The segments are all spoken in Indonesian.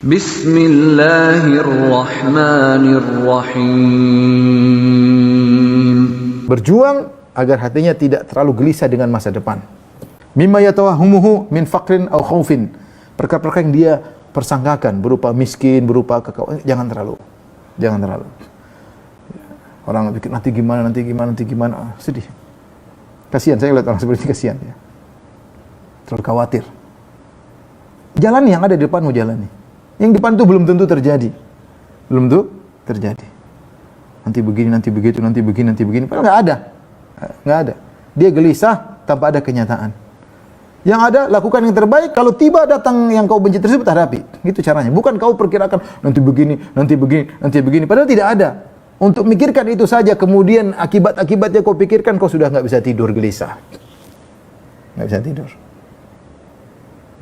Bismillahirrahmanirrahim. Berjuang agar hatinya tidak terlalu gelisah dengan masa depan. Mimma yatawahhumuhu min faqrin aw khaufin. Perkara-perkara yang dia persangkakan berupa miskin, berupa kekauan, jangan terlalu. Orang pikir nanti gimana, sedih. Kasihan, saya lihat orang seperti ini kasihan ya. Terlalu khawatir. Jalani yang ada di depanmu, jalani. Yang di depan itu belum tentu terjadi. Nanti begini, nanti begitu, nanti begini. Padahal nggak ada. Dia gelisah tanpa ada kenyataan. Yang ada, lakukan yang terbaik. Kalau tiba datang yang kau benci tersebut, hadapi. Gitu caranya. Bukan kau perkirakan nanti begini. Padahal tidak ada. Untuk mikirkan itu saja, kemudian akibat-akibatnya kau pikirkan, kau sudah nggak bisa tidur, gelisah. Nggak bisa tidur.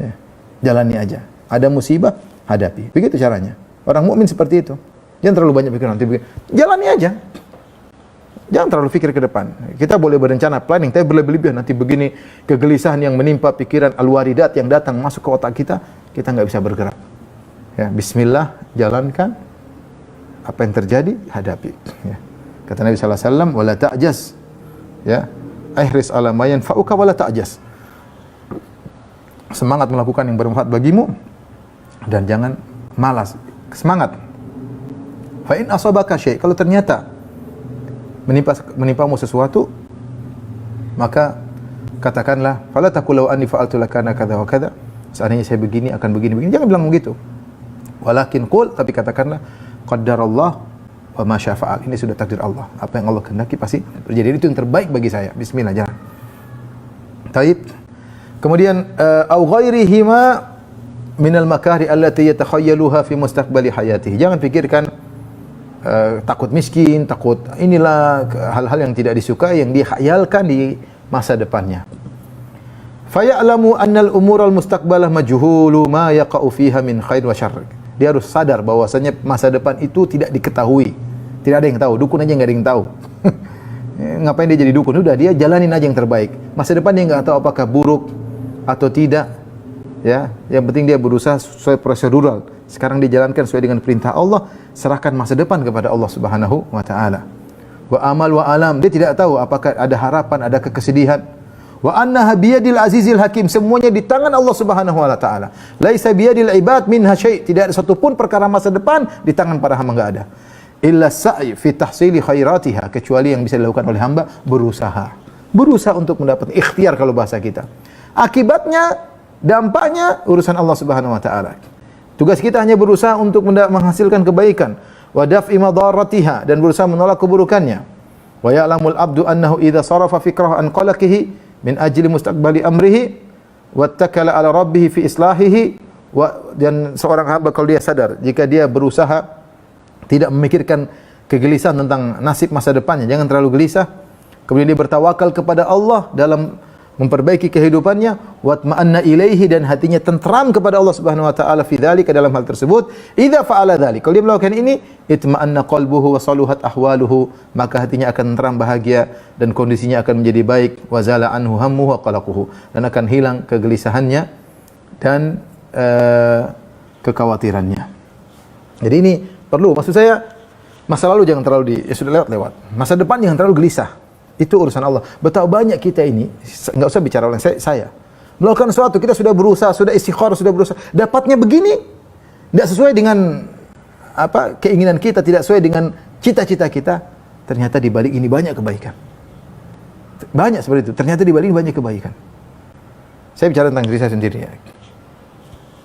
Ya. Jalani aja. Ada musibah, hadapi. Begitu caranya. Orang mukmin seperti itu. Jangan terlalu banyak pikir nanti begini. Jalani aja. Jangan terlalu pikir ke depan. Kita boleh berencana, planning, tapi berlebihan nanti begini, kegelisahan yang menimpa pikiran al-waridat yang datang masuk ke otak kita nggak bisa bergerak. Ya, bismillah, jalankan. Apa yang terjadi, hadapi. Ya. Kata Nabi sallallahu alaihi wasallam, "Wala ta'jaz." Ya. Ihris ala ma yanfa'uka wala ta'jaz. Semangat melakukan yang bermanfaat bagimu dan jangan malas. Semangat. Fa in asabaka syai', kalau ternyata menimpamu sesuatu, maka katakanlah, fala taqul law anni fa'altu lakana kadza wa kadza. Seandainya saya begini akan begini. Jangan bilang begitu. Walakin qul, tapi katakanlah, qaddarallah wa ma syafa'al. Ini sudah takdir Allah. Apa yang Allah kehendaki pasti terjadi. Itu yang terbaik bagi saya. Bismillah, jangan. Taib. Kemudian au ghairihima minal makari allati yatakhayyaluha fi mustaqbali hayatihi. Jangan pikirkan takut miskin, takut inilah hal-hal yang tidak disukai yang dihayalkan di masa depannya. Faya'lamu annal umural mustaqbalah majhulu ma yaqa'u fiha min khair wa syarr. Dia harus sadar bahwasanya masa depan itu tidak diketahui. Tidak ada yang tahu, dukun aja enggak ada yang tahu. Ngapain dia jadi dukun? Udah, dia jalanin aja yang terbaik. Masa depan dia enggak tahu apakah buruk atau tidak. Ya, yang penting dia berusaha sesuai prosedural. Sekarang dijalankan sesuai dengan perintah Allah, serahkan masa depan kepada Allah Subhanahu wa taala. Wa amal wa alam, dia tidak tahu apakah ada harapan, ada kesedihan. Wa annaha biyadil azizil hakim, semuanya di tangan Allah Subhanahu wa taala. Laisa biyadil ibad minha syai', tidak ada satu pun perkara masa depan di tangan para hamba, enggak ada. Illa sa'i fi tahsili khairatiha, kecuali yang bisa dilakukan oleh hamba berusaha untuk mendapat ikhtiar kalau bahasa kita. Akibatnya, dampaknya urusan Allah Subhanahu wa taala. Tugas kita hanya berusaha untuk menghasilkan kebaikan, wa daf'i madarratiha, dan berusaha menolak keburukannya. Wa ya'lamul abdu annahu idza sarafa fikrahu an qalaqihi min ajli mustaqbali amrihi wattakala ala rabbih fi islahihi, dan seorang hamba kalau dia sadar jika dia berusaha tidak memikirkan kegelisahan tentang nasib masa depannya, jangan terlalu gelisah, kemudian dia bertawakal kepada Allah dalam memperbaiki kehidupannya, watma'anna ilaihi, dan hatinya tentram kepada Allah Subhanahu wa taala fi dzalika, dalam hal tersebut. Idza fa'ala dzalik, kalau dia melakukan ini, itma'anna qalbuhu wa saluhat ahwaluhu, maka hatinya akan tentram, bahagia, dan kondisinya akan menjadi baik. Wa zala anhu hammuhu wa qalaquhu, dan akan hilang kegelisahannya dan kekhawatirannya. Jadi ini perlu, maksud saya, masa lalu jangan terlalu ya sudah lewat. Masa depan jangan terlalu gelisah. Itu urusan Allah. Betapa banyak kita ini, enggak usah bicara orang, saya melakukan sesuatu, kita sudah berusaha, sudah istikharah, sudah berusaha, dapatnya begini, tidak sesuai dengan apa keinginan kita, tidak sesuai dengan cita-cita kita. Ternyata di balik ini banyak kebaikan. Banyak seperti itu. Ternyata di balik ini banyak kebaikan. Saya bicara tentang diri saya sendiri ya.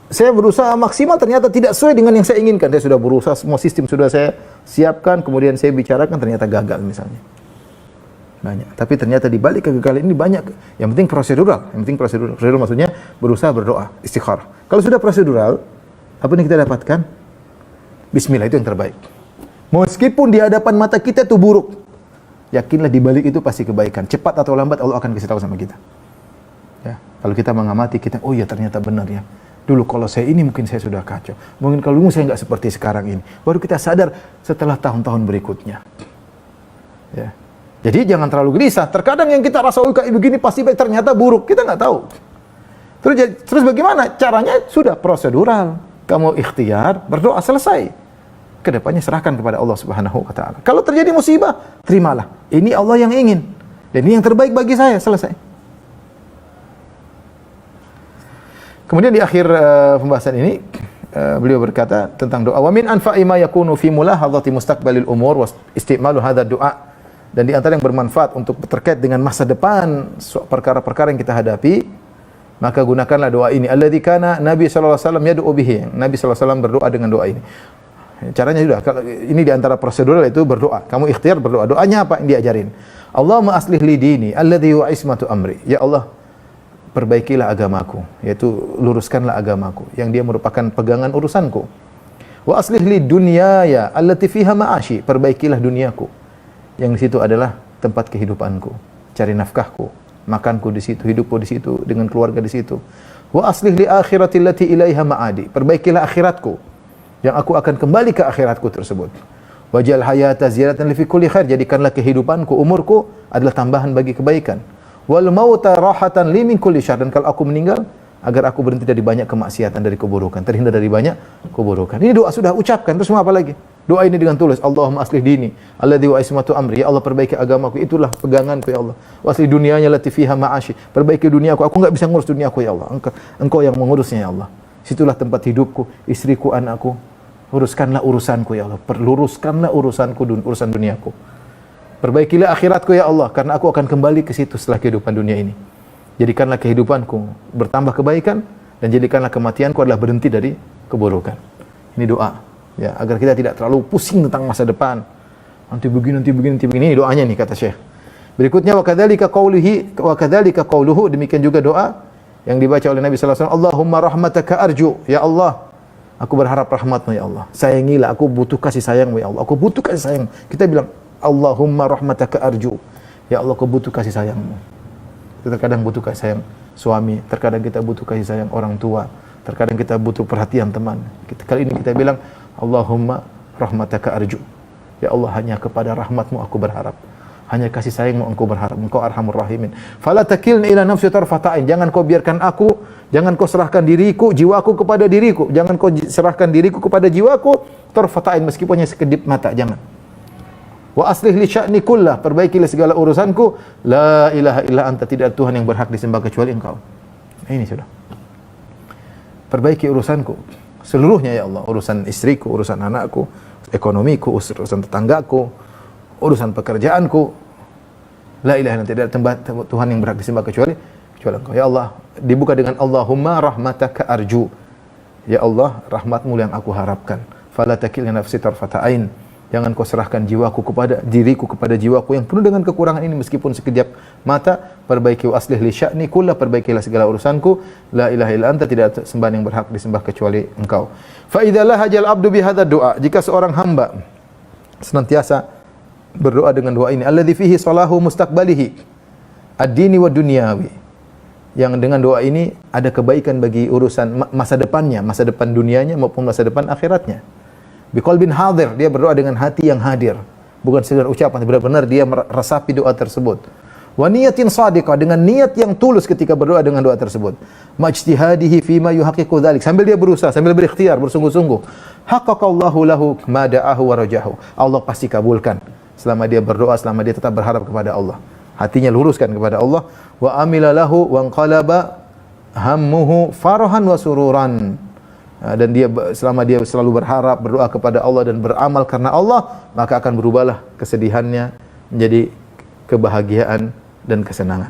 Saya berusaha maksimal, ternyata tidak sesuai dengan yang saya inginkan. Saya sudah berusaha, semua sistem sudah saya siapkan, kemudian saya bicarakan, ternyata gagal misalnya. Banyak. Tapi ternyata di balik kegagalan ini banyak. Yang penting prosedural. Prosedural maksudnya berusaha, berdoa, istikharah. Kalau sudah prosedural, apa yang kita dapatkan? Bismillah, itu yang terbaik. Meskipun di hadapan mata kita itu buruk, yakinlah di balik itu pasti kebaikan. Cepat atau lambat Allah akan kasih tahu sama kita. Ya, kalau kita mengamati, kita, oh ya ternyata benar ya. Dulu kalau saya ini mungkin saya sudah kacau. Mungkin kalau dulu saya enggak seperti sekarang ini. Baru kita sadar setelah tahun-tahun berikutnya. Ya. Jadi jangan terlalu gelisah. Terkadang yang kita rasa kayak begini pasti baik, ternyata buruk. Kita nggak tahu. Terus bagaimana? Caranya sudah prosedural. Kamu ikhtiar, berdoa, selesai. Kedepannya serahkan kepada Allah Subhanahu wa taala. Kalau terjadi musibah, terimalah. Ini Allah yang ingin. Dan ini yang terbaik bagi saya, selesai. Kemudian di akhir pembahasan ini beliau berkata tentang doa. Wa min anfa'i ma yakunu fi mulahadhati mustaqbalil umur wa istimalu hadha du'a. Dan di antara yang bermanfaat untuk terkait dengan masa depan perkara-perkara yang kita hadapi, maka gunakanlah doa ini. Alladzi kana Nabi sallallahu alaihi wasallam yad'u bihi. Nabi sallallahu alaihi wasallam berdoa dengan doa ini. Caranya sudah, kalau ini di antara prosedur itu berdoa. Kamu ikhtiar berdoa. Doanya apa yang diajarin? Allahumma aslih li dini alladzi huwa ismatu amri. Ya Allah, perbaikilah agamaku, yaitu luruskanlah agamaku yang dia merupakan pegangan urusanku. Wa aslih li dunyaya allati fiha ma'ashi. Perbaikilah duniaku yang di situ adalah tempat kehidupanku, cari nafkahku, makanku di situ, hidupku di situ, dengan keluarga di situ. Wa aslih li akhirati allati ilaiha ma'adi. Perbaikilah akhiratku yang aku akan kembali ke akhiratku tersebut. Waj'al hayata ziyadatan li fi kulli khair. Jadikanlah kehidupanku, umurku adalah tambahan bagi kebaikan. Wal mauta rahatan li min kulli syarr. Dan kalau aku meninggal, agar aku berhenti dari banyak kemaksiatan, dari keburukan, terhindar dari banyak keburukan. Ini doa sudah ucapkan, terus mau apa lagi? Doa ini dengan tulus. Allahumma aslih dini alladzi wa ismatu amri. Ya Allah, perbaiki agamaku, itulah peganganku ya Allah. Wa aslih dunyanya lati fiha ma'ashi. Perbaiki duniaku, aku enggak bisa ngurus duniaku ya Allah. Engkau yang mengurusnya ya Allah. Situlah tempat hidupku, istriku, anakku. Uruskanlah urusanku ya Allah. Perluruskanlah urusanku, urusan duniaku. Perbaikilah akhiratku ya Allah, karena aku akan kembali ke situ setelah kehidupan dunia ini. Jadikanlah kehidupanku bertambah kebaikan, dan jadikanlah kematianku adalah berhenti dari keburukan. Ini doa, ya, agar kita tidak terlalu pusing tentang masa depan. Nanti begini, nanti begini, nanti begini. Ini doanya nih kata Syekh. Berikutnya wa kadzalika qauluhu, demikian juga doa yang dibaca oleh Nabi sallallahu alaihi wasallam, Allahumma rahmataka arju. Ya Allah, aku berharap rahmat-Mu ya Allah. Sayangilah, aku butuh kasih sayang-Mu ya Allah. Aku butuh kasih sayang. Kita bilang Allahumma rahmataka arju. Ya Allah, aku butuh kasih sayang-Mu. Terkadang butuh kasih sayang suami, terkadang kita butuh kasih sayang orang tua, terkadang kita butuh perhatian teman. Kali ini kita bilang Allahumma rahmataka arju. Ya Allah, hanya kepada rahmat-Mu aku berharap. Hanya kasih sayang-Mu aku berharap. Engkau arhamur rahimin. Fala takilni ila nafsi tarfata'in. Jangan kau biarkan aku, jangan kau serahkan diriku, jiwaku kepada diriku. Jangan kau serahkan diriku kepada jiwaku tarfata'in, meskipun hanya sekedip mata, jangan. Wa aslih li sya'ni kullah. Perbaikilah segala urusanku. La ilaha illa anta. Tidak ada Tuhan yang berhak disembah kecuali Engkau. Ini sudah. Perbaiki urusanku seluruhnya ya Allah. Urusan istriku, urusan anakku, ekonomiku, urusan tetanggaku, urusan pekerjaanku. La ilaha illa anta. Tidak ada Tuhan yang berhak disembah kecuali Engkau. Ya Allah, dibuka dengan Allahumma rahmataka arju. Ya Allah, rahmat-Mu yang aku harapkan. Fala takilni nafsi tarfata ain. Jangan kau serahkan jiwaku kepada diriku, kepada jiwaku yang penuh dengan kekurangan ini meskipun sekejap mata. Perbaiki wa aslih li sya'ni kullah. Perbaikilah segala urusanku. La ilaha illa anta. Tidak ada sembahan yang berhak disembah kecuali Engkau. Fa idza lahajal abdu bi hadzal du'a. Jika seorang hamba senantiasa berdoa dengan doa ini, alladzi fihi salahu mustaqbalihi ad-dini wa dunyawi. Yang dengan doa ini ada kebaikan bagi urusan masa depannya, masa depan dunianya maupun masa depan akhiratnya. Biqalbin hadir, dia berdoa dengan hati yang hadir, bukan sekedar ucapan, benar-benar dia meresapi doa tersebut. Wa niyatin shadiqah, dengan niat yang tulus ketika berdoa dengan doa tersebut. Majtihadihi fima yuhaqqiqu dzalik, sambil dia berusaha, sambil berikhtiar, bersungguh-sungguh. Haqqaqallahu lahu ma da'ahu wa rajahu. Allah pasti kabulkan selama dia berdoa, selama dia tetap berharap kepada Allah. Hatinya luruskan kepada Allah. Wa amila lahu wa anqalaba hammuhu farahan wa sururan. Dan dia selama dia selalu berharap, berdoa kepada Allah dan beramal karena Allah, maka akan berubahlah kesedihannya menjadi kebahagiaan dan kesenangan.